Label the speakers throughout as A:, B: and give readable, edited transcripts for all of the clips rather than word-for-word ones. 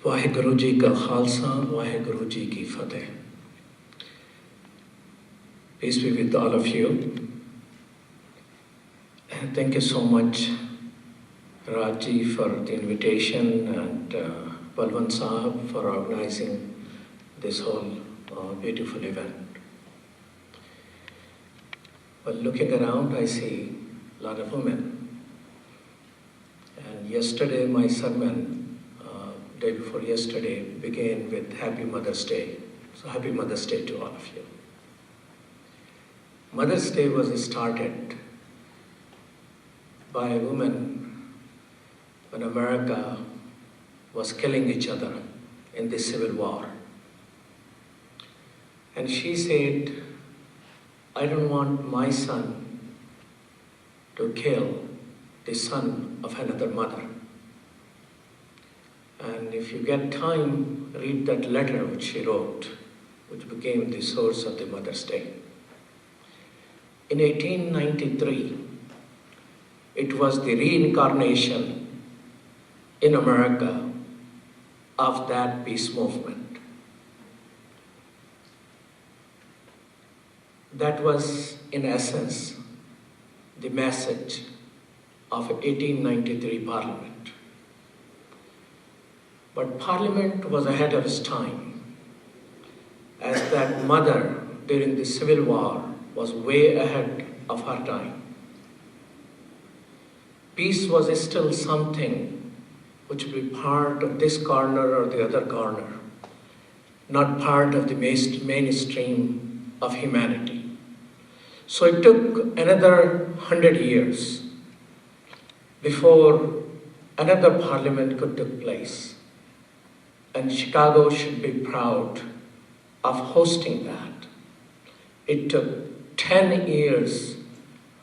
A: वाहेगुरु जी का खालसा, वाहेगुरु जी की फतेह. Peace be with all of you. And thank you so much, Raji, for the invitation, and Balwant Sahab for organizing this whole beautiful event. Well, looking around, I see a lot of women. And yesterday, my sermon, day before yesterday, began with Happy Mother's Day. So Happy Mother's Day to all of you. Mother's Day was started by a woman when America was killing each other in the Civil War. And she said, I don't want my son to kill the son of another mother. And if you get time, read that letter which she wrote, which became the source of the Mother's Day. In 1893, it was the reincarnation in America of that peace movement. That was, in essence, the message of 1893 Parliament. But Parliament was ahead of its time, as that mother during the Civil War was way ahead of her time. Peace was still something which would be part of this corner or the other corner, not part of the mainstream of humanity. So it took another 100 years before another parliament could take place. And Chicago should be proud of hosting that. It took 10 years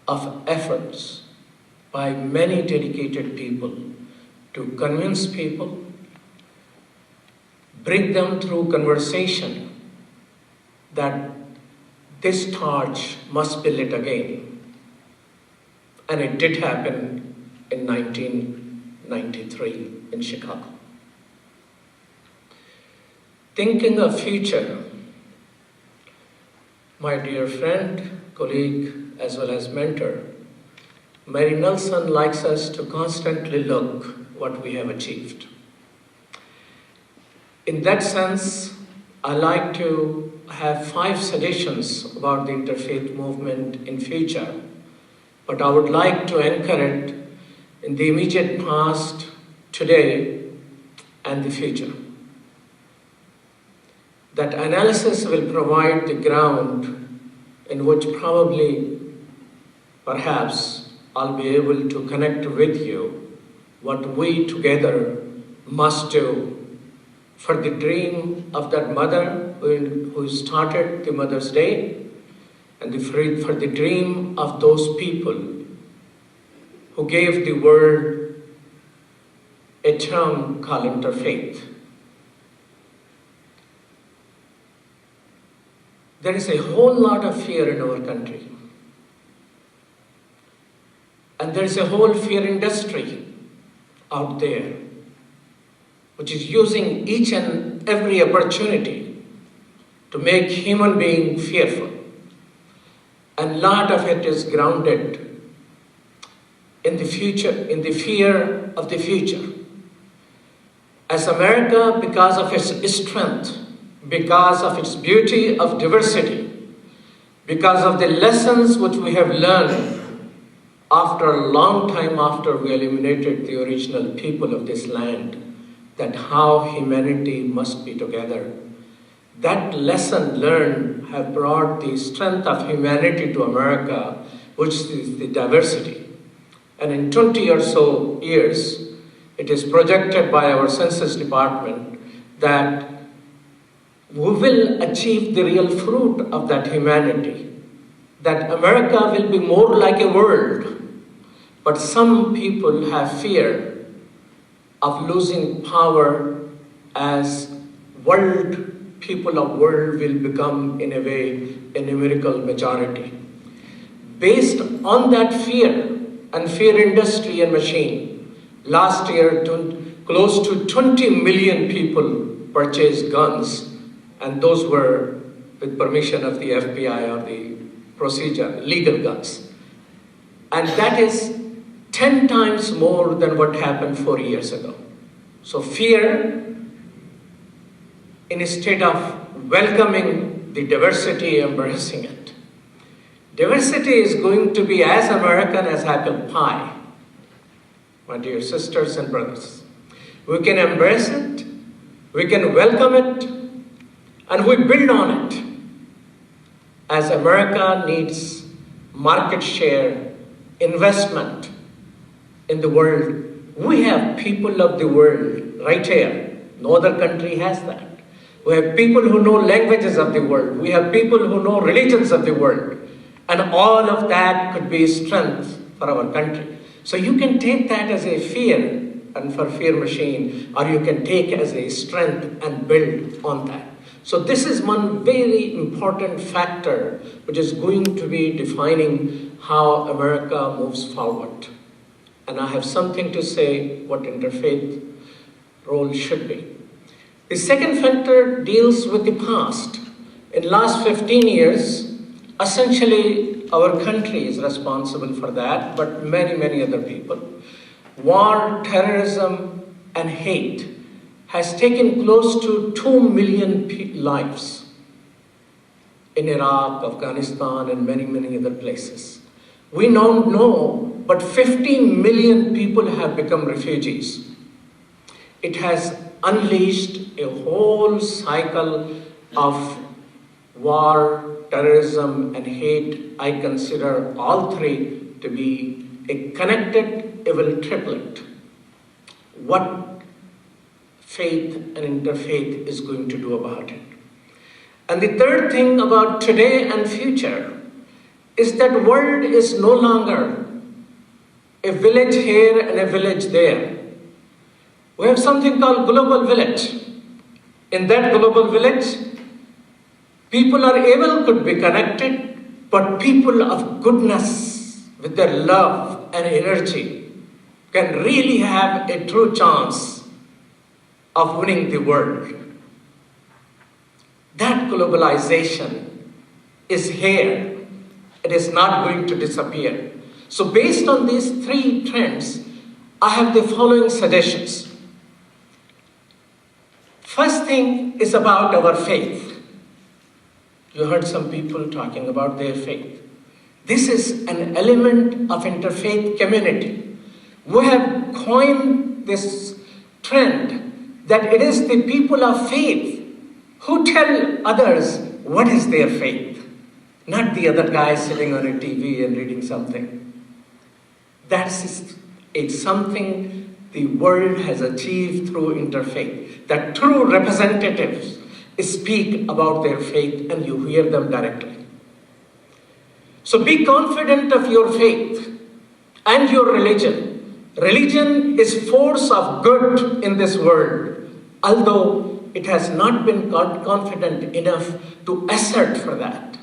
A: of efforts by many dedicated people to convince people, bring them through conversation that this torch must be lit again. And it did happen in 1993 in Chicago. Thinking of future, my dear friend, colleague, as well as mentor, Mary Nelson likes us to constantly look what we have achieved. In that sense, I like to have 5 suggestions about the interfaith movement in future, but I would like to anchor it in the immediate past, today, and the future. That analysis will provide the ground in which probably, perhaps, I'll be able to connect with you what we together must do for the dream of that mother who started the Mother's Day, and for the dream of those people who gave the world a term called interfaith. There is a whole lot of fear in our country. And there is a whole fear industry out there, which is using each and every opportunity to make human being fearful. And a lot of it is grounded in the future, in the fear of the future. As America, because of its strength, because of its beauty of diversity, because of the lessons which we have learned after a long time after we eliminated the original people of this land, that how humanity must be together. That lesson learned have brought the strength of humanity to America, which is the diversity. And in 20 or so years, it is projected by our Census Department that we will achieve the real fruit of that humanity, that America will be more like a world. But some people have fear of losing power as people of world will become, in a way, a numerical majority. Based on that fear and fear industry and machine, last year, close to 20 million people purchased guns, and those were with permission of the FBI or the procedure, legal guns. And that is 10 times more than what happened 4 years ago. So fear, instead of welcoming the diversity, embracing it. Diversity is going to be as American as apple pie, my dear sisters and brothers. We can embrace it, we can welcome it, and we build on it. As America needs market share, investment in the world, we have people of the world right here. No other country has that. We have people who know languages of the world. We have people who know religions of the world. And all of that could be strength for our country. So you can take that as a fear and for fear machine, or you can take as a strength and build on that. So this is one very important factor which is going to be defining how America moves forward. And I have something to say what interfaith role should be. The second factor deals with the past. In the last 15 years, essentially our country is responsible for that, but many other people. War, terrorism, and hate has taken close to 2 million lives in Iraq, Afghanistan, and many other places. We now know, but 15 million people have become refugees. It has unleashed a whole cycle of war, terrorism, and hate. I consider all three to be a connected evil triplet. What faith and interfaith is going to do about it? And the third thing about today and future is that world is no longer a village here and a village there. We have something called global village. In that global village, people could be connected, but people of goodness with their love and energy can really have a true chance of winning the world. That globalization is here. It is not going to disappear. So based on these three trends, I have the following suggestions. First thing is about our faith. You heard some people talking about their faith. This is an element of interfaith community. We have coined this trend that it is the people of faith who tell others what is their faith, not the other guy sitting on a TV and reading something. It's something the world has achieved through interfaith, that true representatives speak about their faith and you hear them directly. So be confident of your faith and your religion. Religion is force of good in this world, although it has not been confident enough to assert for that.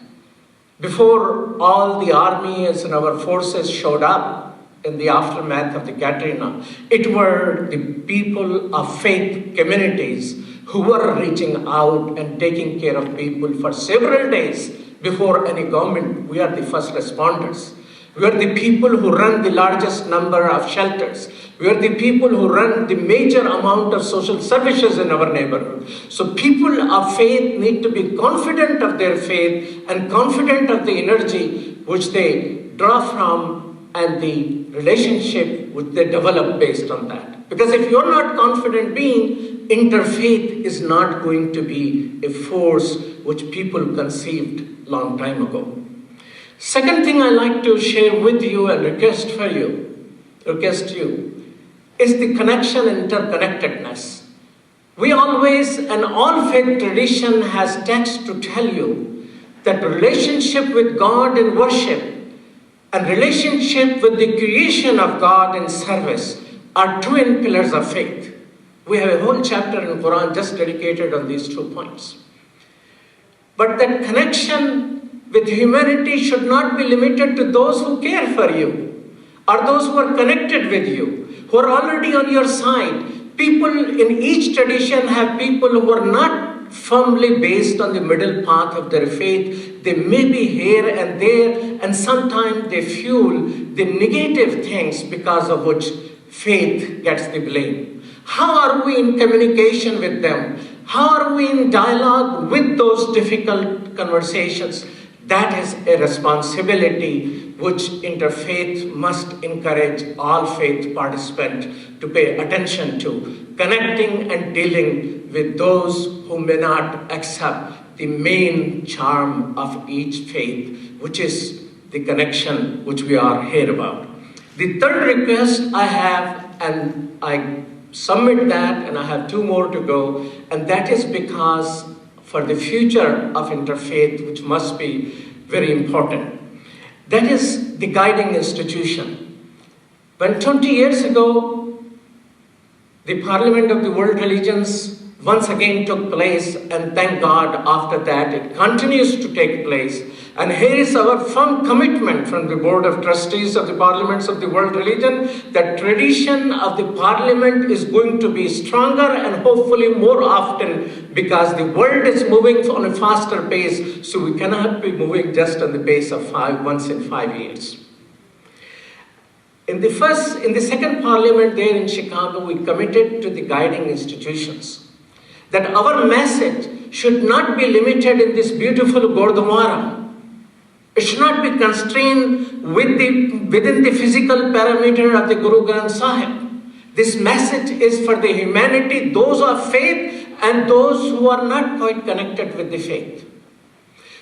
A: Before all the armies and our forces showed up in the aftermath of the Katrina, it were the people of faith communities who were reaching out and taking care of people for several days before any government. We are the first responders. We are the people who run the largest number of shelters. We are the people who run the major amount of social services in our neighborhood. So people of faith need to be confident of their faith and confident of the energy which they draw from and the relationship which they develop based on that. Because if you're not confident being, interfaith is not going to be a force which people conceived long time ago. Second thing I like to share with you and request you, is the connection and interconnectedness. We always, and all faith tradition has text to tell you that relationship with God in worship and relationship with the creation of God in service are twin pillars of faith. We have a whole chapter in Quran just dedicated on these 2 points. But that connection with humanity should not be limited to those who care for you or those who are connected with you, who are already on your side. people in each tradition have people who are not firmly based on the middle path of their faith. They may be here and there, and sometimes they fuel the negative things because of which faith gets the blame. How are we in communication with them? How are we in dialogue with those difficult conversations? That is a responsibility which interfaith must encourage all faith participants to pay attention to, connecting and dealing with those who may not accept the main charm of each faith, which is the connection which we are here about. The third request I have, and I submit that, and I have two more to go, and that is because for the future of interfaith, which must be very important. That is the guiding institution. When 20 years ago, the Parliament of the World Religions once again took place, and thank God after that it continues to take place. And here is our firm commitment from the Board of Trustees of the Parliaments of the World Religion that tradition of the Parliament is going to be stronger and hopefully more often, because the world is moving on a faster pace, so we cannot be moving just on the pace of once in 5 years. In the second Parliament there in Chicago, we committed to the guiding institutions that our message should not be limited in this beautiful Gurdwara. It should not be constrained within the physical parameter of the Guru Granth Sahib. This message is for the humanity, those of faith and those who are not quite connected with the faith.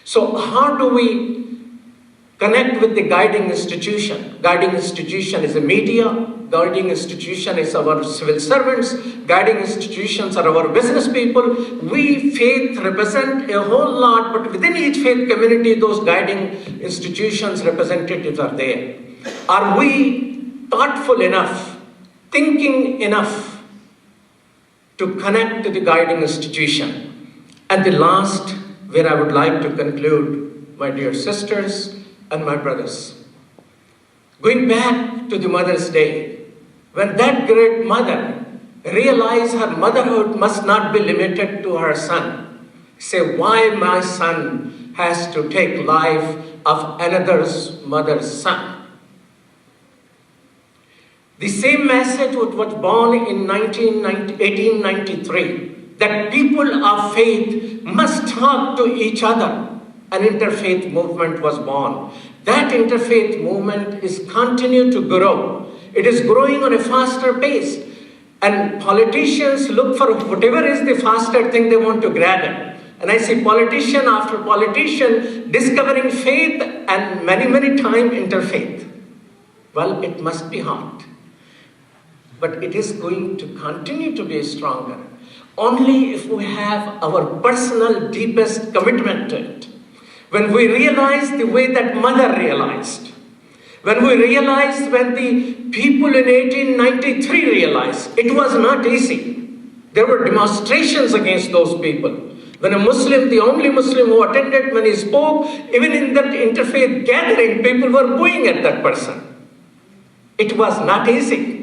A: So how do we connect with the guiding institution? Guiding institution is the media. Guiding institution is our civil servants. Guiding institutions are our business people. We, faith, represent a whole lot, but within each faith community, those guiding institutions representatives are there. Are we thoughtful enough, thinking enough to connect to the guiding institution? And the last, where I would like to conclude, my dear sisters and my brothers, going back to the Mother's Day, when that great mother realized her motherhood must not be limited to her son. Say, why my son has to take life of another's mother's son? The same message was born in 1893, that people of faith must talk to each other. An interfaith movement was born. That interfaith movement is continued to grow. It is growing on a faster pace. And politicians look for whatever is the faster thing they want to grab it. And I see politician after politician discovering faith and many, many times interfaith. Well, it must be hard. But it is going to continue to be stronger only if we have our personal deepest commitment to it. When we realize the way that mother realized, when we realized, when the people in 1893 realized, it was not easy. There were demonstrations against those people. When a Muslim, the only Muslim who attended, when he spoke, even in that interfaith gathering, people were booing at that person. It was not easy.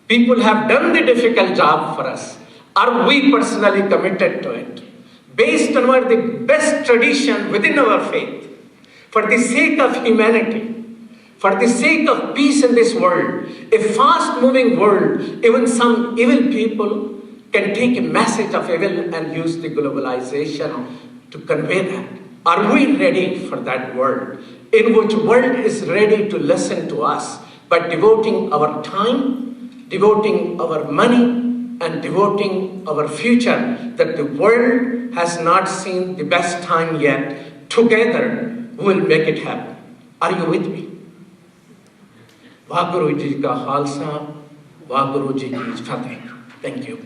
A: People have done the difficult job for us. Are we personally committed to it? Based on the best tradition within our faith, for the sake of humanity, for the sake of peace in this world, a fast-moving world, even some evil people can take a message of evil and use the globalization to convey that. Are we ready for that world, in which world is ready to listen to us by devoting our time, devoting our money, and devoting our future, that the world has not seen the best time yet? Together, we will make it happen. Are you with me? Waheguru Ji ka Khalsa, Waheguru Ji ki Fateh. Thank you.